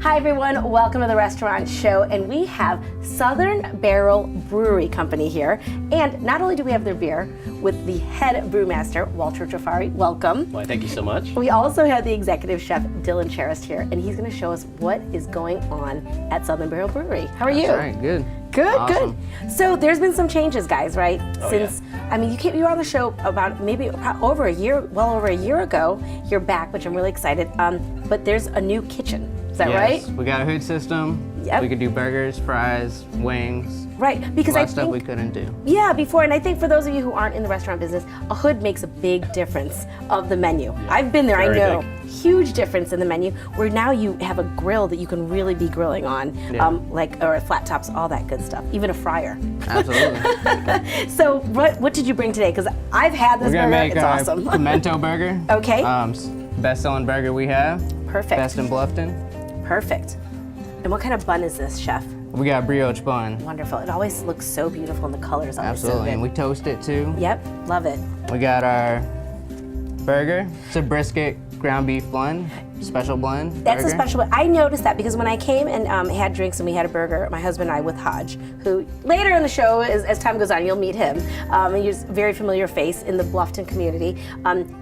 Hi everyone, welcome to the restaurant show, and we have Southern Barrel Brewery Company here. And not only do we have their beer with the head brewmaster, Walter Jafari, welcome. Well, thank you so much. We also have the executive chef, Dylan Charest here, and he's going to show us what is going on at Southern Barrel Brewery. How are you? All right, good. Good, Awesome. good. So there's been some changes, guys, right? Oh, Since, yeah. I mean, you were on the show about maybe over a year, well over a year ago. You're back, which I'm really excited. But there's a new kitchen. Is that Yes, right? we got a hood system. Yep. We could do burgers, fries, wings. Right, because A lot I of stuff think, we couldn't do. yeah, before, and I think for those of you who aren't in the restaurant business, a hood makes a big difference of the menu. I've been there, I very know. big. Huge difference in the menu, where now you have a grill that you can really be grilling on, Yeah. or flat tops, all that good stuff, even a fryer. Absolutely. So what did you bring today? Because I've had this We're gonna burger, make it's our awesome. pimento burger. Okay. Best-selling burger we have. Perfect. Best in Bluffton. Perfect. And what kind of bun is this, chef? We got brioche bun. Wonderful. It always looks so beautiful, and the colors always Absolutely, so and good. we toast it too. Yep, love it. We got our burger. It's a brisket ground beef blend, special blend. That's burger. a special one. I noticed that because when I came and had drinks and we had a burger, my husband and I with Hodge, who later in the show, as time goes on, you'll meet him. He's a very familiar face in the Bluffton community.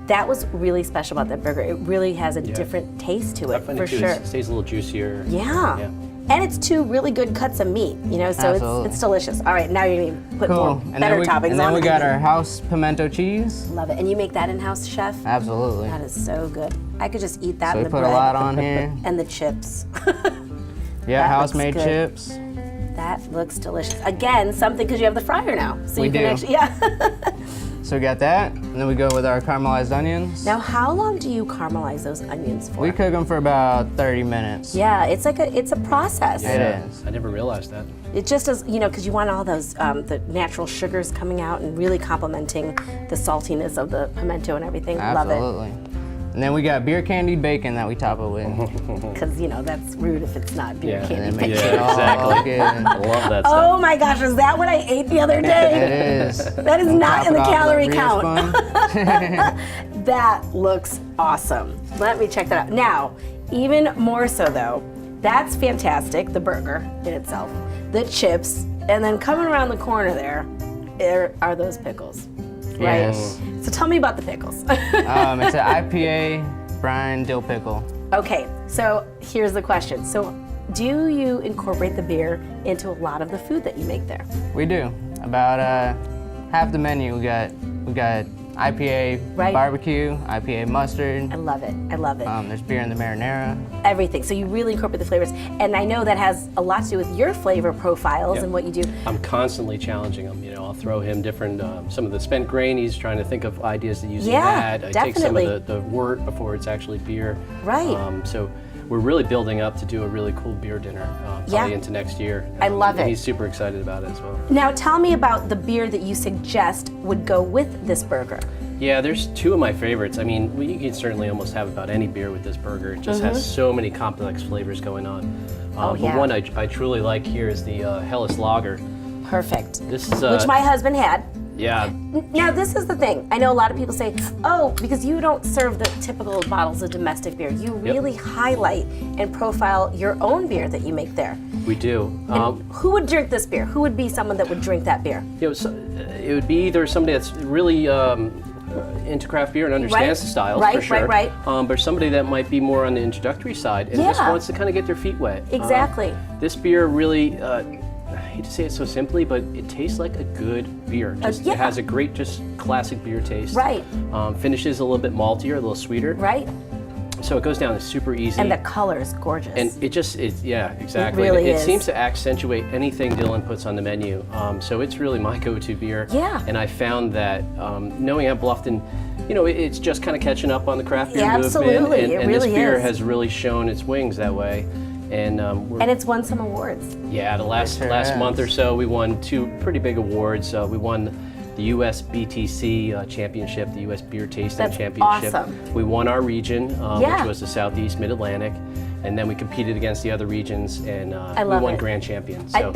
That was really special about that burger. It really has a different taste to I it, find for it too, sure. it stays a little juicier. Yeah. And it's two really good cuts of meat, so Absolutely. it's delicious. All right, now you're going to put more better toppings and then on we it. got our house pimento cheese. Love it. And you make that in-house, chef? Absolutely. That is so good. I could just eat that So and we the put bread. a lot on here. And the chips. Yeah, That house-made looks good. chips. That looks delicious. Again, something because you have the fryer now. So We you can do. actually, yeah. So we got that, and then we go with our caramelized onions. Now, how long do you caramelize those onions for? We cook them for about 30 minutes. Yeah, it's a process. It is. I never realized that. It just does, because you want all those the natural sugars coming out and really complementing the saltiness of the pimento and everything. Absolutely. And then we got beer candied bacon that we top it with. Love it. Because that's rude if it's not beer Yeah. candy. And it makes Yeah, it all exactly. good. I love that Oh stuff. my gosh, is that what I ate the other day? It is. That is We'll not top in it the off with calorie brioche count. bun. That looks awesome. Let me check that out. Now, even more so though, that's fantastic, the burger in itself, the chips, and then coming around the corner there are those pickles, right? Yes. So tell me about the pickles. It's an IPA brine dill pickle. Okay, so here's the question. So do you incorporate the beer into a lot of the food that you make there? We do. About half the menu we got IPA Right. barbecue, IPA mustard. I love it, I love it. There's beer in the marinara. Everything, so you really incorporate the flavors. And I know that has a lot to do with your flavor profiles Yep. and what you do. I'm constantly challenging him. I'll throw him different, some of the spent grain. He's trying to think of ideas to use in Yeah, that. I take some definitely. of the wort before it's actually beer. Right. So we're really building up to do a really cool beer dinner probably Yeah. into next year. I love and it. He's super excited about it as well. Now tell me about the beer that you suggest would go with this burger. Yeah, there's two of my favorites. I mean, you can certainly almost have about any beer with this burger. It just has so many complex flavors going on. Oh, yeah. But one I truly like here is the Helles Lager. Perfect. This is Which my husband had. yeah, Now this is the thing. I know a lot of people say, oh, because you don't serve the typical bottles of domestic beer. You really highlight and profile your own beer that you make there. we do. Who would drink this beer? Who would be someone that would drink that beer? It would be either somebody that's really into craft beer and understands the style, for sure. Right. But somebody that might be more on the introductory side and just Yeah. wants to kind of get their feet wet. Exactly. This beer really, I hate to say it so simply, but it tastes like a good beer. Just, yeah. It has a great, just classic beer taste. Right. Finishes a little bit maltier, a little sweeter. Right? So it goes down super easy. And the color is gorgeous. And yeah, exactly. It really it is. seems to accentuate anything Dylan puts on the menu. So it's really my go-to beer. Yeah. And I found that knowing at Bluffton, it's just kind of catching up on the craft beer movement. Absolutely. And, It and this really beer is. has really shown its wings that way. And And it's won some awards. yeah, the last sure last has. month or so, we won two pretty big awards. We won the U.S. BTC Championship, the U.S. Beer Tasting That's Championship. awesome. We won our region, Yeah. which was the Southeast Mid-Atlantic. and then we competed against the other regions, and we love won it. grand champion. So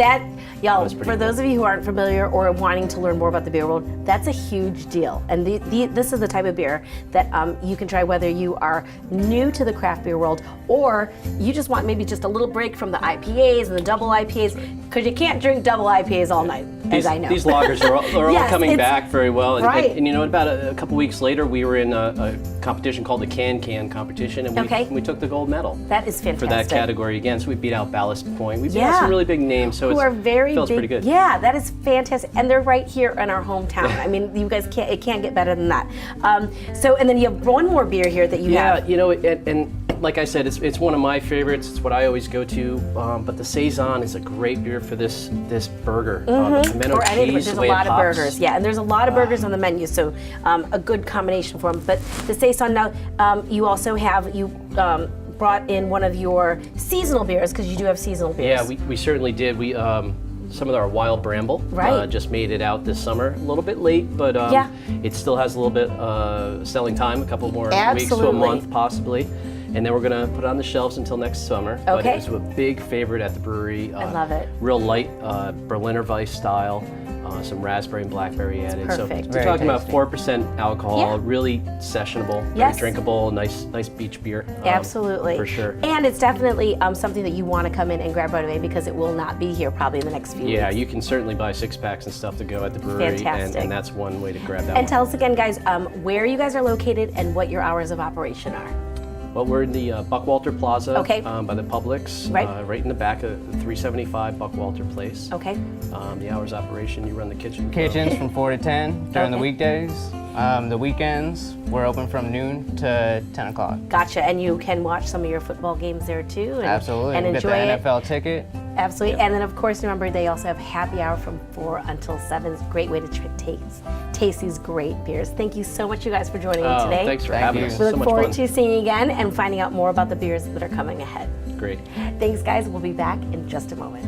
Y'all, was pretty for those of you who aren't familiar or wanting to learn more about the beer world, that's a huge deal. And this is the type of beer that you can try whether you are new to the craft beer world or you just want maybe just a little break from the IPAs and the double IPAs, because you can't drink double IPAs all night, as I know. These lagers are all Yes, coming back very well. And, right. and you know, about a couple weeks later, we were in a competition called the Can competition, and we took the gold medal. That is fantastic. For that category again. So we beat out Ballast Point. We beat Yeah. out some really big names. So who are very feels big. pretty good. Yeah, that is fantastic, and they're right here in our hometown. I mean, you guys it can't get better than that. So, and then you have one more beer here that you have. Yeah, you know, and like I said, it's one of my favorites. It's what I always go to. But the Saison is a great beer for this burger. The pimento Or any, cheese, there's the a way lot it of hops. burgers, yeah, and there's a lot of burgers on the menu, so a good combination for them. But the Saison now, you also have brought in one of your seasonal beers, because you do have seasonal beers. Yeah, we certainly did. We some of our Wild Bramble Right. just made it out this summer. A little bit late, but Yeah. it still has a little bit selling time, a couple more weeks to a Absolutely. month possibly. And then we're gonna put it on the shelves until next summer. But Okay. it was a big favorite at the brewery. I love it. Real light Berliner Weiss style. Some raspberry and blackberry added. perfect. So Very we're talking about tasty. 4% alcohol, Yeah. really sessionable, Yes. very drinkable, nice beach beer. Absolutely. For sure. And it's definitely something that you want to come in and grab right away, because it will not be here probably in the next few Yeah, weeks. you can certainly buy 6-packs and stuff to go at the brewery, Fantastic. and that's one way to grab that And one. tell us again, guys, where you guys are located and what your hours of operation are. Well, we're in the Buckwalter Plaza Okay. by the Publix, Right. right in the back of 375 Buckwalter Place. Okay. The hours of operation, you run the kitchen. Kitchens from 4 to 10 during the Okay. weekdays. The weekends, we're open from noon to 10 o'clock. Gotcha. And you can watch some of your football games there too. And, Absolutely. And Get enjoy the it. NFL ticket. Absolutely. And then, of course, remember, they also have happy hour from 4 until 7. It's a great way to taste these great beers. Thank you so much, you guys, for joining me today. Thanks for Thank having you. us. We So look much forward fun. to seeing you again and finding out more about the beers that are coming ahead. Great. Thanks, guys. We'll be back in just a moment.